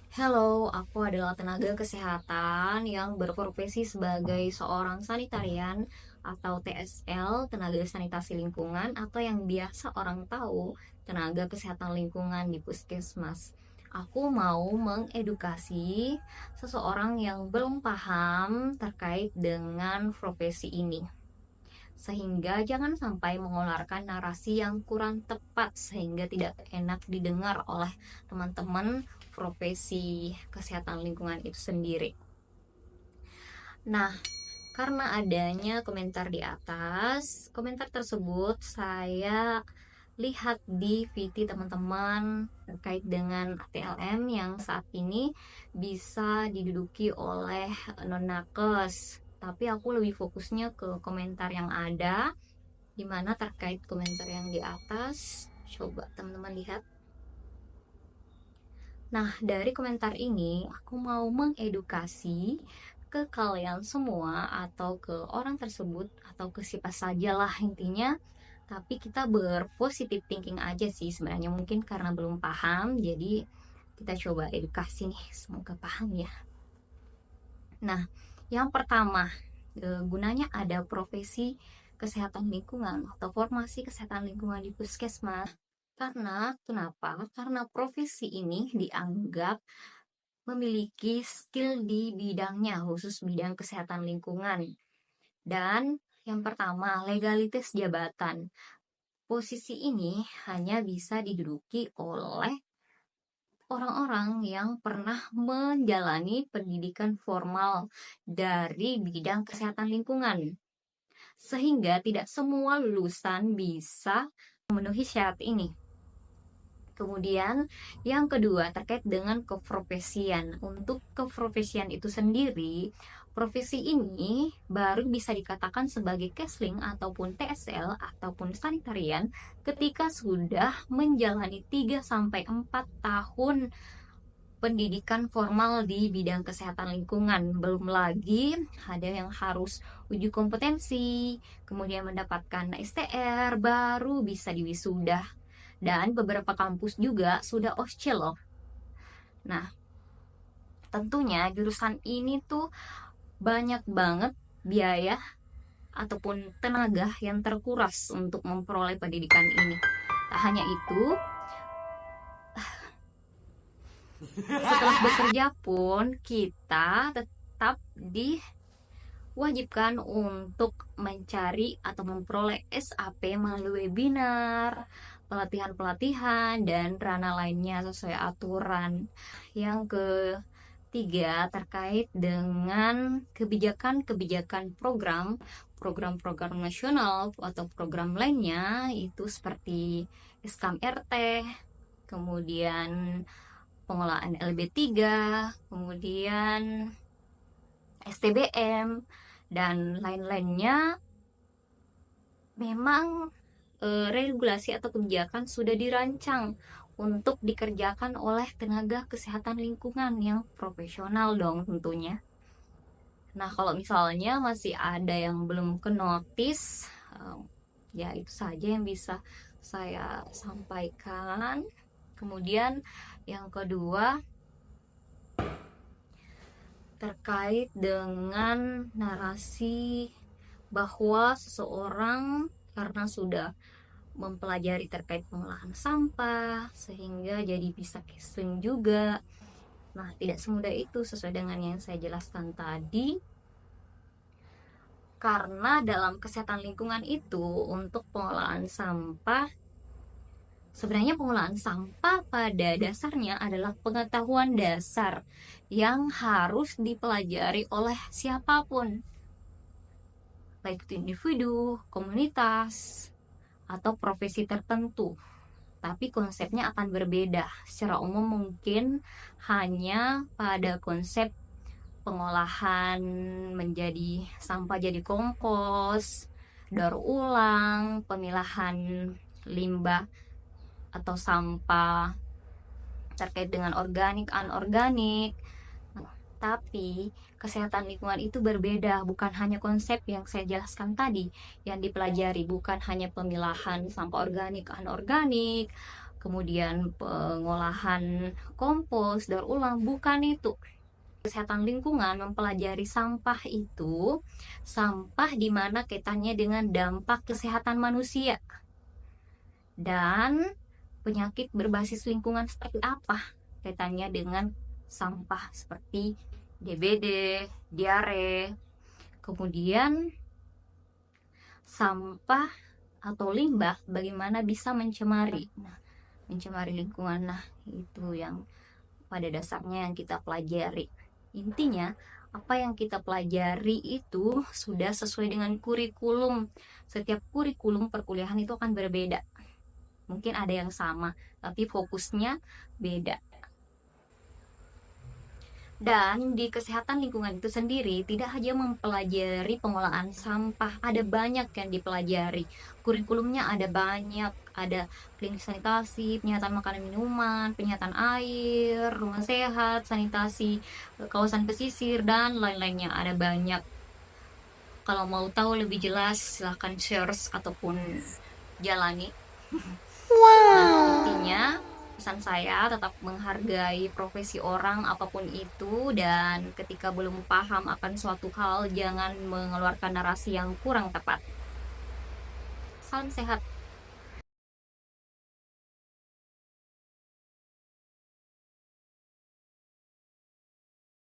Halo, aku adalah tenaga kesehatan yang berprofesi sebagai seorang sanitarian atau TSL, tenaga sanitasi lingkungan, atau yang biasa orang tahu, tenaga kesehatan lingkungan di puskesmas. Aku mau mengedukasi seseorang yang belum paham terkait dengan profesi ini, sehingga jangan sampai mengeluarkan narasi yang kurang tepat sehingga tidak enak didengar oleh teman-teman profesi kesehatan lingkungan itu sendiri. Nah, karena adanya komentar di atas, komentar tersebut saya lihat di VT teman-teman terkait dengan ATLM yang saat ini bisa diduduki oleh non-nakes. Tapi aku lebih fokusnya ke komentar yang ada, dimana terkait komentar yang di atas. Coba teman-teman lihat. Nah, dari komentar ini aku mau mengedukasi ke kalian semua atau ke orang tersebut atau ke siapa saja lah intinya. Tapi kita berpositif thinking aja sih sebenarnya, mungkin karena belum paham jadi kita coba edukasi nih, semoga paham ya. Nah, yang pertama, gunanya ada profesi kesehatan lingkungan atau formasi kesehatan lingkungan di puskesmas. Karena kenapa? Karena profesi ini dianggap memiliki skill di bidangnya, khusus bidang kesehatan lingkungan. Dan yang pertama, legalitas jabatan. Posisi ini hanya bisa diduduki oleh orang-orang yang pernah menjalani pendidikan formal dari bidang kesehatan lingkungan. Sehingga tidak semua lulusan bisa memenuhi syarat ini. Kemudian yang kedua terkait dengan keprofesian. Untuk keprofesian itu sendiri, profesi ini baru bisa dikatakan sebagai kesling ataupun TSL ataupun sanitarian ketika sudah menjalani 3 sampai 4 tahun pendidikan formal di bidang kesehatan lingkungan. Belum lagi ada yang harus uji kompetensi, kemudian mendapatkan STR, baru bisa diwisuda. Dan beberapa kampus juga sudah OSCE loh. Nah, tentunya jurusan ini tuh banyak banget biaya ataupun tenaga yang terkuras untuk memperoleh pendidikan ini. Tak hanya itu, setelah bekerja pun kita tetap diwajibkan untuk mencari atau memperoleh SAP melalui webinar, pelatihan-pelatihan, dan ranah lainnya sesuai aturan. Yang ketiga, terkait dengan kebijakan-kebijakan program-program nasional atau program lainnya, itu seperti Skam RT, kemudian pengelolaan LB3, kemudian STBM, dan lain-lainnya. Memang regulasi atau kebijakan sudah dirancang untuk dikerjakan oleh tenaga kesehatan lingkungan yang profesional dong tentunya. Nah, kalau misalnya masih ada yang belum ke notice, ya itu saja yang bisa saya sampaikan. Kemudian yang kedua terkait dengan narasi bahwa seseorang karena sudah mempelajari terkait pengolahan sampah sehingga jadi bisa casing juga. Nah, tidak semudah itu sesuai dengan yang saya jelaskan tadi. Karena dalam kesehatan lingkungan itu untuk pengolahan sampah, sebenarnya pengolahan sampah pada dasarnya adalah pengetahuan dasar yang harus dipelajari oleh siapapun, baik itu individu, komunitas, atau profesi tertentu. Tapi konsepnya akan berbeda. Secara umum mungkin hanya pada konsep pengolahan menjadi sampah jadi kompos, daur ulang, pemilahan limbah atau sampah terkait dengan organik, anorganik. Tapi kesehatan lingkungan itu berbeda, bukan hanya konsep yang saya jelaskan tadi yang dipelajari, bukan hanya pemilahan sampah organik, anorganik, kemudian pengolahan kompos, daur ulang, bukan itu. Kesehatan lingkungan mempelajari sampah itu, sampah di mana kaitannya dengan dampak kesehatan manusia dan penyakit berbasis lingkungan seperti apa kaitannya dengan sampah seperti DBD, diare, kemudian sampah atau limbah bagaimana bisa mencemari. Nah, mencemari lingkungan. Nah, itu yang pada dasarnya yang kita pelajari. Intinya, apa yang kita pelajari itu sudah sesuai dengan kurikulum. Setiap kurikulum perkuliahan itu akan berbeda. Mungkin ada yang sama, tapi fokusnya beda. Dan di kesehatan lingkungan itu sendiri tidak hanya mempelajari pengolahan sampah, ada banyak yang dipelajari. Kurikulumnya ada banyak, ada klinik sanitasi, penyihatan makanan minuman, penyihatan air, rumah sehat, sanitasi, kawasan pesisir, dan lain-lainnya. Ada banyak. Kalau mau tahu lebih jelas, silahkan search ataupun jalani. Nah, intinya pesan saya tetap menghargai profesi orang apapun itu, dan ketika belum paham akan suatu hal jangan mengeluarkan narasi yang kurang tepat. Salam sehat.